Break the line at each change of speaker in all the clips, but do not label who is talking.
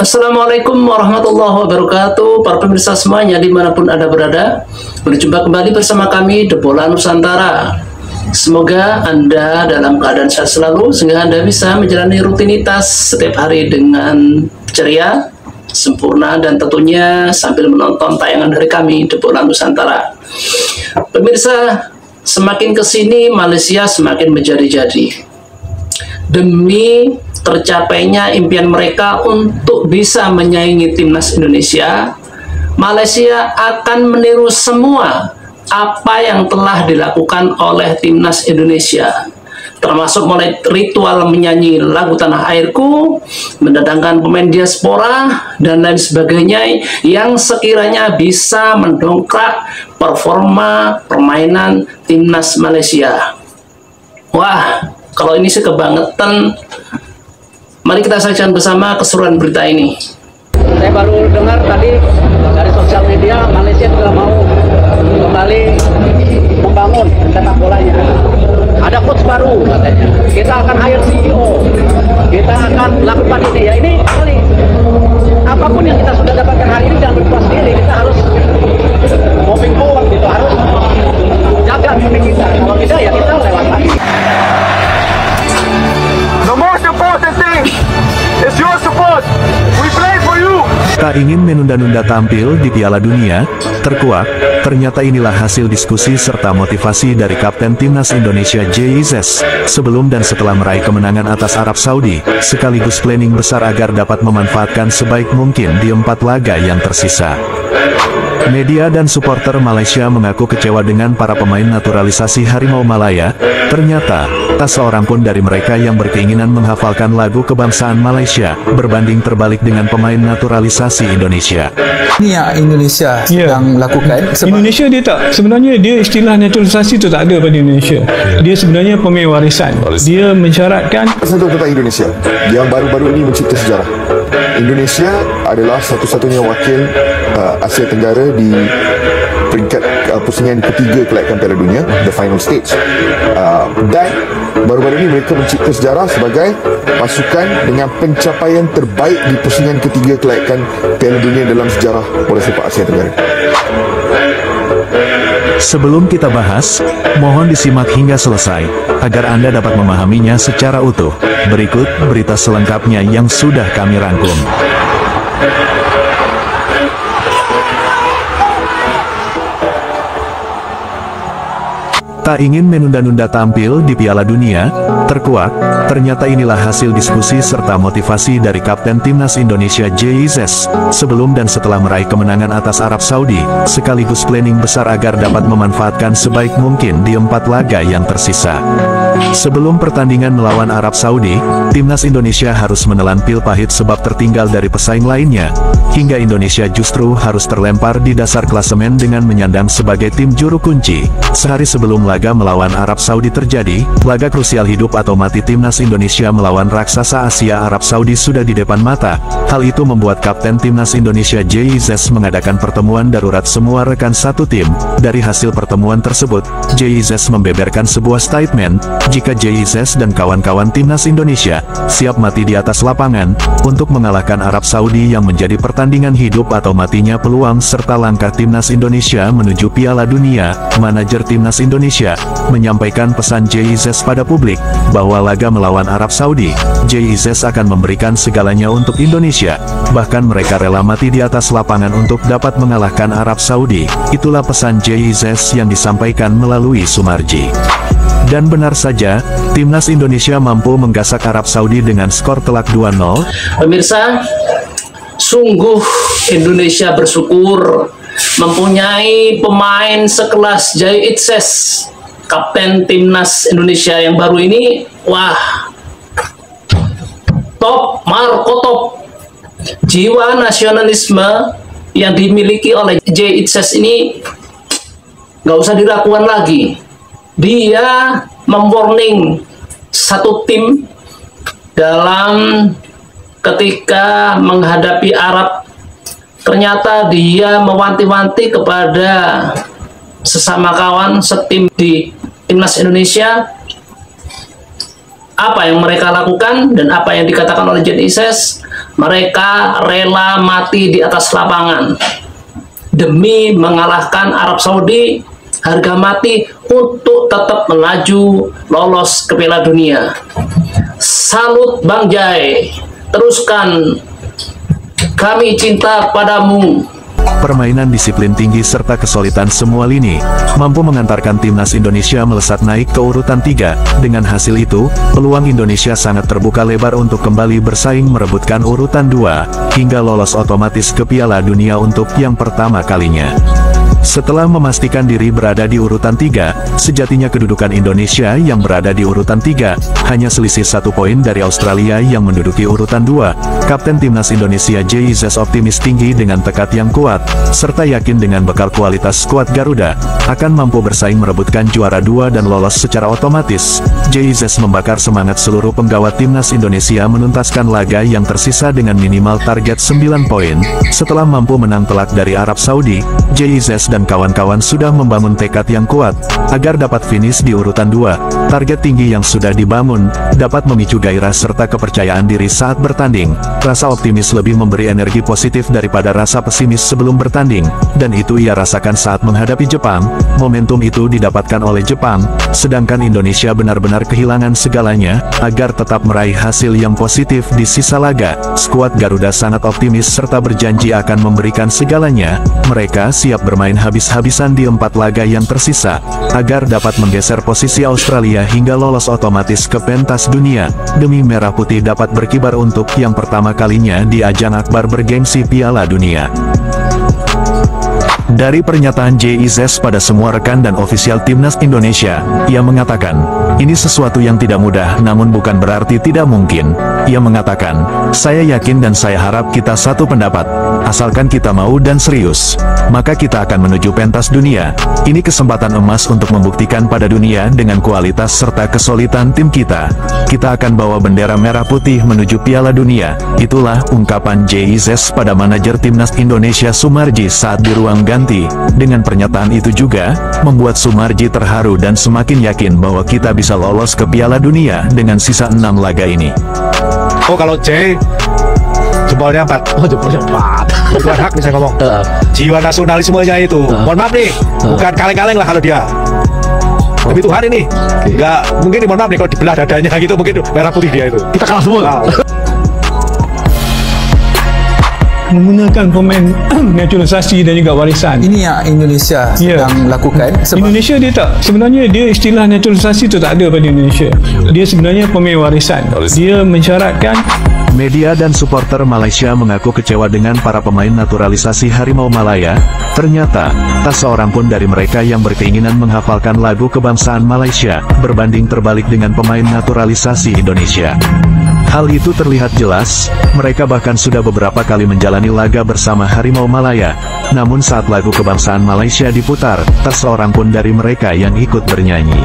Assalamualaikum warahmatullahi wabarakatuh. Para pemirsa semuanya dimanapun Anda berada, berjumpa kembali bersama kami The Bola Nusantara. Semoga Anda dalam keadaan sehat selalu sehingga Anda bisa menjalani rutinitas setiap hari dengan ceria, sempurna, dan tentunya sambil menonton tayangan dari kami The Bola Nusantara. Pemirsa, semakin kesini Malaysia semakin menjadi-jadi demi tercapainya impian mereka untuk bisa menyaingi timnas Indonesia. Malaysia akan meniru semua apa yang telah dilakukan oleh timnas Indonesia, termasuk mulai ritual menyanyi lagu Tanah Airku, mendatangkan pemain diaspora, dan lain sebagainya yang sekiranya bisa mendongkrak performa permainan timnas Malaysia. Wah, kalau ini sih kebangetan. Mari kita saksikan bersama keseruan berita ini.
Saya baru dengar tadi dari sosial media Malaysia sudah mau kembali membangun sepak bolanya. Ada coach baru katanya. Kita akan hire CEO. Kita akan lakukan ini ya. Ini kali apapun yang kita sudah dapatkan hari ini jangan berpuas diri. Kita harus moving forward gitu. Harus jaga mimpi kita. Kalau tidak ya kita lewat lagi.
The most important thing is your support. We play for you.
Tak ingin menunda-nunda tampil di Piala Dunia, terkuak, ternyata inilah hasil diskusi serta motivasi dari Kapten Timnas Indonesia JIZ sebelum dan setelah meraih kemenangan atas Arab Saudi, sekaligus planning besar agar dapat memanfaatkan sebaik mungkin di 4 laga yang tersisa. Media dan supporter Malaysia mengaku kecewa dengan para pemain naturalisasi Harimau Malaya. Ternyata, tak seorang pun dari mereka yang berkeinginan menghafalkan lagu kebangsaan Malaysia, berbanding terbalik dengan pemain naturalisasi Indonesia.
Ini yang Indonesia sedang lakukan.
Indonesia dia tak, sebenarnya dia istilah naturalisasi itu tak ada pada Indonesia. Dia sebenarnya pemain warisan. Dia mensyaratkan
tentang Indonesia yang baru-baru ini mencipta sejarah. Indonesia adalah satu-satunya wakil Asia Tenggara di peringkat pusingan ketiga kelayakan Piala Dunia, the final stage, dan baru-baru ini mereka mencipta sejarah sebagai pasukan dengan pencapaian terbaik di pusingan ketiga kelayakan Piala Dunia dalam sejarah bola sepak Asia Tenggara.
Sebelum kita bahas, mohon disimak hingga selesai, agar Anda dapat memahaminya secara utuh. Berikut berita selengkapnya yang sudah kami rangkum. Tak ingin menunda-nunda tampil di Piala Dunia, terkuak, ternyata inilah hasil diskusi serta motivasi dari Kapten Timnas Indonesia JIZ sebelum dan setelah meraih kemenangan atas Arab Saudi, sekaligus planning besar agar dapat memanfaatkan sebaik mungkin di 4 laga yang tersisa. Sebelum pertandingan melawan Arab Saudi, Timnas Indonesia harus menelan pil pahit sebab tertinggal dari pesaing lainnya, hingga Indonesia justru harus terlempar di dasar klasemen dengan menyandang sebagai tim juru kunci. Sehari sebelum laga melawan Arab Saudi terjadi, laga krusial hidup atau mati Timnas Indonesia melawan raksasa Asia Arab Saudi sudah di depan mata. Hal itu membuat Kapten Timnas Indonesia JIZ mengadakan pertemuan darurat semua rekan satu tim. Dari hasil pertemuan tersebut, JIZ membeberkan sebuah statement, jika JIZ dan kawan-kawan Timnas Indonesia siap mati di atas lapangan untuk mengalahkan Arab Saudi yang menjadi pertandingan hidup atau matinya peluang serta langkah Timnas Indonesia menuju Piala Dunia. Manajer Timnas Indonesia menyampaikan pesan JIZ pada publik bahwa laga melawan Arab Saudi, JIZ akan memberikan segalanya untuk Indonesia, bahkan mereka rela mati di atas lapangan untuk dapat mengalahkan Arab Saudi. Itulah pesan JIZ yang disampaikan melalui Sumarji. Dan benar saja, Timnas Indonesia mampu menggasak Arab Saudi dengan skor telak 2-0.
Pemirsa, sungguh Indonesia bersyukur mempunyai pemain sekelas JIZ, Kapten Timnas Indonesia yang baru ini. Wah, top, markotop. Jiwa nasionalisme yang dimiliki oleh JIZ ini nggak usah diragukan lagi. Dia memwarning satu tim dalam ketika menghadapi Arab. Ternyata dia mewanti-wanti kepada sesama kawan setim di Timnas Indonesia apa yang mereka lakukan dan apa yang dikatakan oleh JIZ Mereka rela mati di atas lapangan demi mengalahkan Arab Saudi, harga mati untuk tetap melaju lolos ke Piala Dunia. Salut Bang Jai, teruskan, kami cinta padamu.
Permainan disiplin tinggi serta kesulitan semua lini mampu mengantarkan timnas Indonesia melesat naik ke urutan 3. Dengan hasil itu, peluang Indonesia sangat terbuka lebar untuk kembali bersaing merebutkan urutan 2 hingga lolos otomatis ke Piala Dunia untuk yang pertama kalinya. Setelah memastikan diri berada di urutan 3, sejatinya kedudukan Indonesia yang berada di urutan 3 hanya selisih 1 poin dari Australia yang menduduki urutan 2. Kapten Timnas Indonesia JIZ optimis tinggi dengan tekad yang kuat, serta yakin dengan bekal kualitas skuad Garuda akan mampu bersaing merebutkan juara 2 dan lolos secara otomatis. JIZ membakar semangat seluruh penggawa Timnas Indonesia menuntaskan laga yang tersisa dengan minimal target 9 poin. Setelah mampu menang telak dari Arab Saudi, JIZ dan kawan-kawan sudah membangun tekad yang kuat agar dapat finish di urutan 2. Target tinggi yang sudah dibangun dapat memicu gairah serta kepercayaan diri saat bertanding. Rasa optimis lebih memberi energi positif daripada rasa pesimis sebelum bertanding, dan itu ia rasakan saat menghadapi Jepang. Momentum itu didapatkan oleh Jepang, sedangkan Indonesia benar-benar kehilangan segalanya. Agar tetap meraih hasil yang positif di sisa laga, skuad Garuda sangat optimis serta berjanji akan memberikan segalanya. Mereka siap bermain habis-habisan di 4 laga yang tersisa, agar dapat menggeser posisi Australia hingga lolos otomatis ke pentas dunia, demi Merah Putih dapat berkibar untuk yang pertama kalinya di ajang akbar bergengsi Piala Dunia. Dari pernyataan JIZ pada semua rekan dan ofisial Timnas Indonesia, ia mengatakan, ini sesuatu yang tidak mudah namun bukan berarti tidak mungkin. Ia mengatakan, saya yakin dan saya harap kita satu pendapat, asalkan kita mau dan serius, maka kita akan menuju pentas dunia. Ini kesempatan emas untuk membuktikan pada dunia dengan kualitas serta kesulitan tim kita. Kita akan bawa bendera merah putih menuju Piala Dunia. Itulah ungkapan JIZ pada manajer Timnas Indonesia Sumarji saat di ruang ganti. Dengan pernyataan itu juga, membuat Sumarji terharu dan semakin yakin bahwa kita bisa lolos ke Piala Dunia dengan sisa 6 laga ini.
Oh, kalau J, jempolnya 4. Oh, jempolnya 4. Bukan hak bisa ngomong. Jiwa nasionalismenya itu. Mohon maaf nih, bukan kaleng-kaleng lah kalau dia. Demi Tuhan ini. Enggak, mungkin mohon maaf nih kalau dibelah dadanya gitu, mungkin merah putih dia itu. Kita kalah semua.
Menggunakan pemain naturalisasi dan juga warisan.
Ini yang Indonesia sedang lakukan.
Indonesia dia tak, sebenarnya dia istilah naturalisasi itu tak ada pada Indonesia. Dia sebenarnya pemain warisan. Dia mensyaratkan.
Media dan supporter Malaysia mengaku kecewa dengan para pemain naturalisasi Harimau Malaya. Ternyata, tak seorang pun dari mereka yang berkeinginan menghafalkan lagu kebangsaan Malaysia, berbanding terbalik dengan pemain naturalisasi Indonesia. Hal itu terlihat jelas, mereka bahkan sudah beberapa kali menjalani laga bersama Harimau Malaya. Namun saat lagu kebangsaan Malaysia diputar, tak seorang pun dari mereka yang ikut bernyanyi.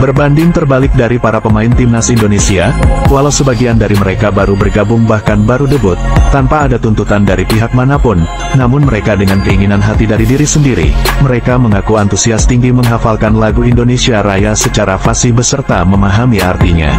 Berbanding terbalik dari para pemain Timnas Indonesia, walau sebagian dari mereka baru bergabung bahkan baru debut, tanpa ada tuntutan dari pihak manapun, namun mereka dengan keinginan hati dari diri sendiri, mereka mengaku antusias tinggi menghafalkan lagu Indonesia Raya secara fasih beserta memahami artinya.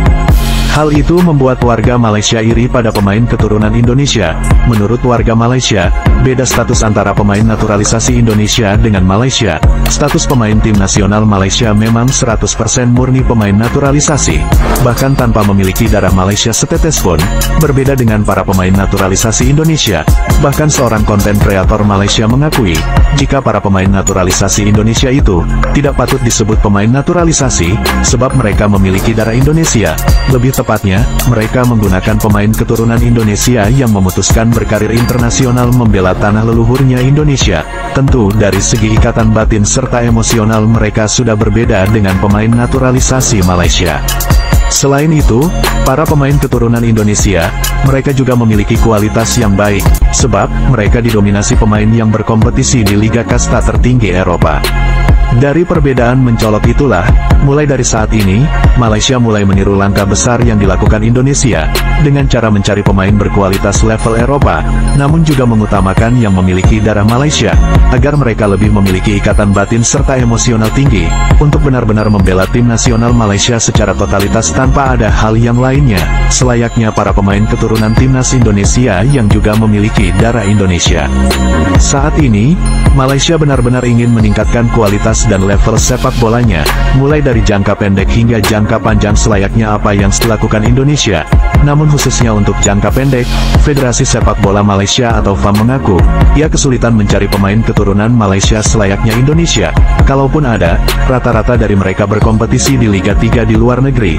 Hal itu membuat warga Malaysia iri pada pemain keturunan Indonesia. Menurut warga Malaysia, beda status antara pemain naturalisasi Indonesia dengan Malaysia. Status pemain tim nasional Malaysia memang 100% murni pemain naturalisasi, bahkan tanpa memiliki darah Malaysia setetes pun. Berbeda dengan para pemain naturalisasi Indonesia, bahkan seorang konten kreator Malaysia mengakui, jika para pemain naturalisasi Indonesia itu tidak patut disebut pemain naturalisasi, sebab mereka memiliki darah Indonesia. Lebih tepatnya, mereka menggunakan pemain keturunan Indonesia yang memutuskan berkarir internasional membela tanah leluhurnya Indonesia. Tentu, dari segi ikatan batin serta emosional mereka sudah berbeda dengan pemain naturalisasi Malaysia. Selain itu, para pemain keturunan Indonesia, mereka juga memiliki kualitas yang baik, sebab mereka didominasi pemain yang berkompetisi di liga kasta tertinggi Eropa. Dari perbedaan mencolok itulah, mulai dari saat ini, Malaysia mulai meniru langkah besar yang dilakukan Indonesia, dengan cara mencari pemain berkualitas level Eropa, namun juga mengutamakan yang memiliki darah Malaysia, agar mereka lebih memiliki ikatan batin serta emosional tinggi, untuk benar-benar membela tim nasional Malaysia secara totalitas tanpa ada hal yang lainnya, selayaknya para pemain keturunan timnas Indonesia yang juga memiliki darah Indonesia. Saat ini, Malaysia benar-benar ingin meningkatkan kualitas dan level sepak bolanya, mulai dari jangka pendek hingga jangka panjang selayaknya apa yang dilakukan Indonesia. Namun khususnya untuk jangka pendek, Federasi Sepak Bola Malaysia atau FAM mengaku, ia kesulitan mencari pemain keturunan Malaysia selayaknya Indonesia. Kalaupun ada, rata-rata dari mereka berkompetisi di Liga 3 di luar negeri.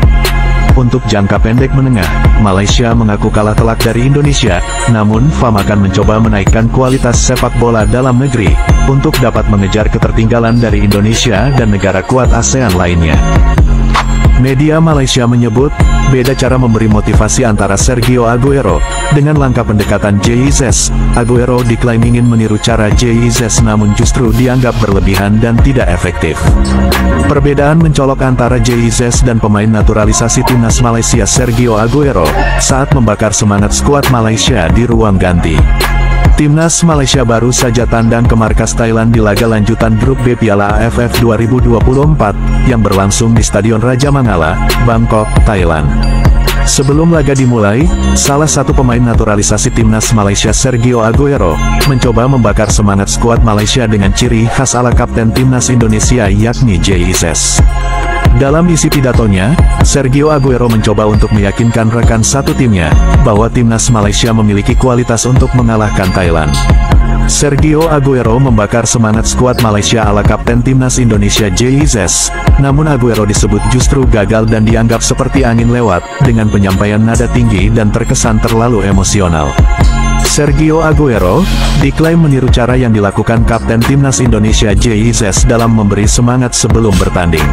Untuk jangka pendek menengah, Malaysia mengaku kalah telak dari Indonesia, namun FAM akan mencoba menaikkan kualitas sepak bola dalam negeri, untuk dapat mengejar ketertinggalan dari Indonesia dan negara kuat ASEAN lainnya. Media Malaysia menyebut, beda cara memberi motivasi antara Sergio Aguero dengan langkah pendekatan JIZ. Aguero diklaim ingin meniru cara JIZ namun justru dianggap berlebihan dan tidak efektif. Perbedaan mencolok antara JIZ dan pemain naturalisasi timnas Malaysia Sergio Aguero saat membakar semangat skuad Malaysia di ruang ganti. Timnas Malaysia baru saja tandang ke markas Thailand di laga lanjutan Grup B Piala AFF 2024 yang berlangsung di Stadion Raja Mangala, Bangkok, Thailand. Sebelum laga dimulai, salah satu pemain naturalisasi timnas Malaysia Sergio Aguero mencoba membakar semangat skuad Malaysia dengan ciri khas ala kapten timnas Indonesia yakni JIZ. Dalam isi pidatonya, Sergio Aguero mencoba untuk meyakinkan rekan satu timnya, bahwa timnas Malaysia memiliki kualitas untuk mengalahkan Thailand. Sergio Aguero membakar semangat skuad Malaysia ala kapten timnas Indonesia JIZ, namun Aguero disebut justru gagal dan dianggap seperti angin lewat, dengan penyampaian nada tinggi dan terkesan terlalu emosional. Sergio Aguero diklaim meniru cara yang dilakukan kapten timnas Indonesia JIZ dalam memberi semangat sebelum bertanding.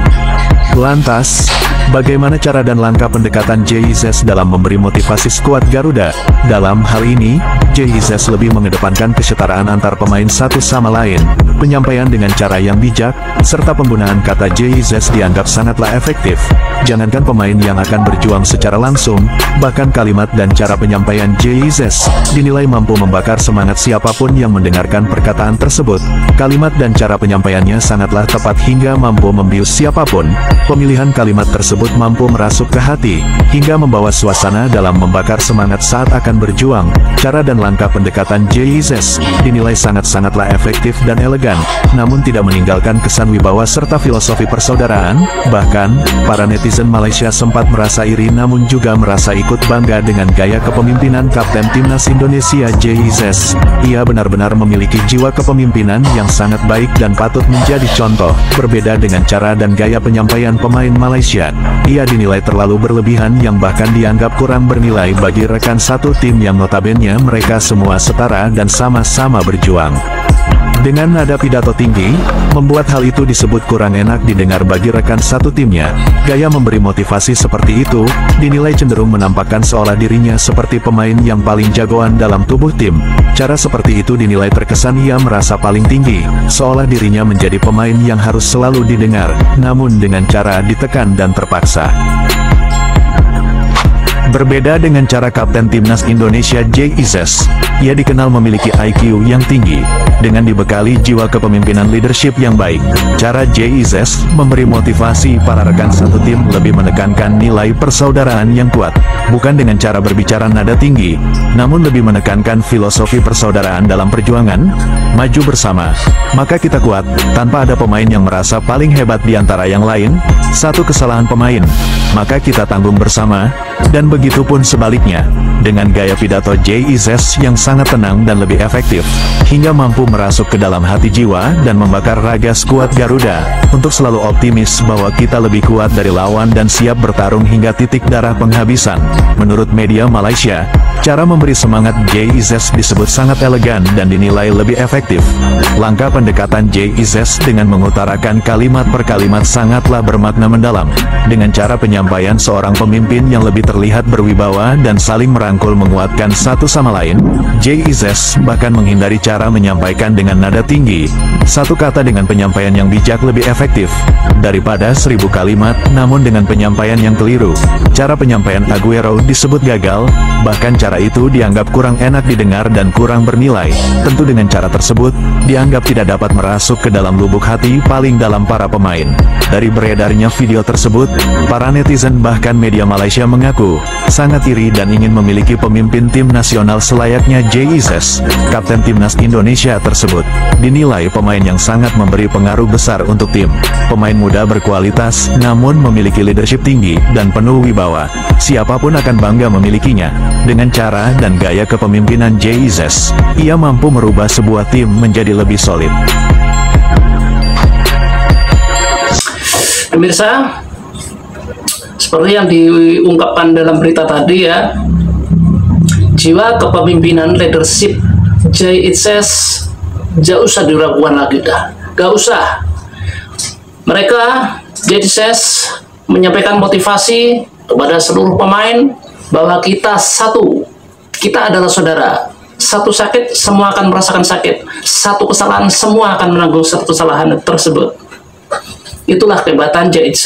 Lantas, bagaimana cara dan langkah pendekatan JIZ dalam memberi motivasi skuad Garuda? Dalam hal ini, JIZ lebih mengedepankan kesetaraan antar pemain satu sama lain, penyampaian dengan cara yang bijak, serta penggunaan kata JIZ dianggap sangatlah efektif. Jangankan pemain yang akan berjuang secara langsung, bahkan kalimat dan cara penyampaian JIZ dinilai mampu membakar semangat siapapun yang mendengarkan perkataan tersebut. Kalimat dan cara penyampaiannya sangatlah tepat hingga mampu membius siapapun. Pemilihan kalimat tersebut mampu merasuk ke hati, hingga membawa suasana dalam membakar semangat saat akan berjuang. Cara dan langkah pendekatan JIZ dinilai sangat-sangatlah efektif dan elegan, namun tidak meninggalkan kesan wibawa serta filosofi persaudaraan. Bahkan, para netizen Malaysia sempat merasa iri namun juga merasa ikut bangga dengan gaya kepemimpinan kapten timnas Indonesia JIZ. Ia benar-benar memiliki jiwa kepemimpinan yang sangat baik dan patut menjadi contoh. Berbeda dengan cara dan gaya penyampaian pemain Malaysia, ia dinilai terlalu berlebihan yang bahkan dianggap kurang bernilai bagi rekan satu tim yang notabene mereka semua setara dan sama-sama berjuang. Dengan nada pidato tinggi, membuat hal itu disebut kurang enak didengar bagi rekan satu timnya. Gaya memberi motivasi seperti itu, dinilai cenderung menampakkan seolah dirinya seperti pemain yang paling jagoan dalam tubuh tim. Cara seperti itu dinilai terkesan ia merasa paling tinggi, seolah dirinya menjadi pemain yang harus selalu didengar, namun dengan cara ditekan dan terpaksa. Berbeda dengan cara kapten timnas Indonesia JIZ, ia dikenal memiliki IQ yang tinggi, dengan dibekali jiwa kepemimpinan leadership yang baik. Cara JIZ memberi motivasi para rekan satu tim lebih menekankan nilai persaudaraan yang kuat, bukan dengan cara berbicara nada tinggi, namun lebih menekankan filosofi persaudaraan dalam perjuangan. Maju bersama, maka kita kuat, tanpa ada pemain yang merasa paling hebat di antara yang lain. Satu kesalahan pemain, maka kita tanggung bersama, dan begitupun sebaliknya. Dengan gaya pidato JIZ yang sangat tenang dan lebih efektif, hingga mampu merasuk ke dalam hati jiwa dan membakar raga skuad Garuda, untuk selalu optimis bahwa kita lebih kuat dari lawan dan siap bertarung hingga titik darah penghabisan. Menurut media Malaysia, cara memberi semangat JIZ disebut sangat elegan dan dinilai lebih efektif. Langkah pendekatan JIZ dengan mengutarakan kalimat per kalimat sangatlah bermakna mendalam, dengan cara penyampaian seorang pemimpin yang lebih terlihat berwibawa dan saling merangkul merangkul menguatkan satu sama lain. JIZ bahkan menghindari cara menyampaikan dengan nada tinggi. Satu kata dengan penyampaian yang bijak lebih efektif daripada 1000 kalimat namun dengan penyampaian yang keliru. Cara penyampaian Aguero disebut gagal, bahkan cara itu dianggap kurang enak didengar dan kurang bernilai. Tentu dengan cara tersebut, dianggap tidak dapat merasuk ke dalam lubuk hati paling dalam para pemain. Dari beredarnya video tersebut, para netizen bahkan media Malaysia mengaku sangat iri dan ingin memiliki pemimpin tim nasional selayaknya JIZ. Kapten timnas Indonesia tersebut dinilai pemain yang sangat memberi pengaruh besar untuk tim. Pemain muda berkualitas, namun memiliki leadership tinggi dan penuh wibawa. Siapapun akan bangga memilikinya. Dengan cara dan gaya kepemimpinan JIZ, ia mampu merubah sebuah tim menjadi lebih solid.
Pemirsa, seperti yang diungkapkan dalam berita tadi ya, jiwa kepemimpinan leadership JIZ gak usah diragukan lagi dah, gak usah. Mereka JIZ menyampaikan motivasi kepada seluruh pemain bahwa kita satu, kita adalah saudara. Satu sakit, semua akan merasakan sakit. Satu kesalahan, semua akan menanggung satu kesalahan tersebut. Itulah kehebatan JIZ.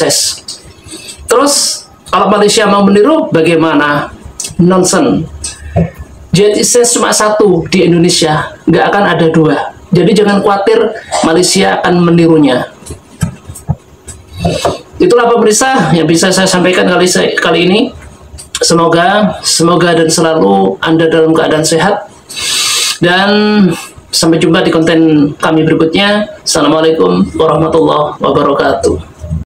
Terus kalau Malaysia mau meniru, bagaimana? Nonsen. JIZ cuma satu di Indonesia, nggak akan ada dua. Jadi jangan khawatir Malaysia akan menirunya. Itulah pemirsa yang bisa saya sampaikan kali ini. Semoga dan selalu Anda dalam keadaan sehat. Dan sampai jumpa di konten kami berikutnya. Assalamualaikum warahmatullahi wabarakatuh.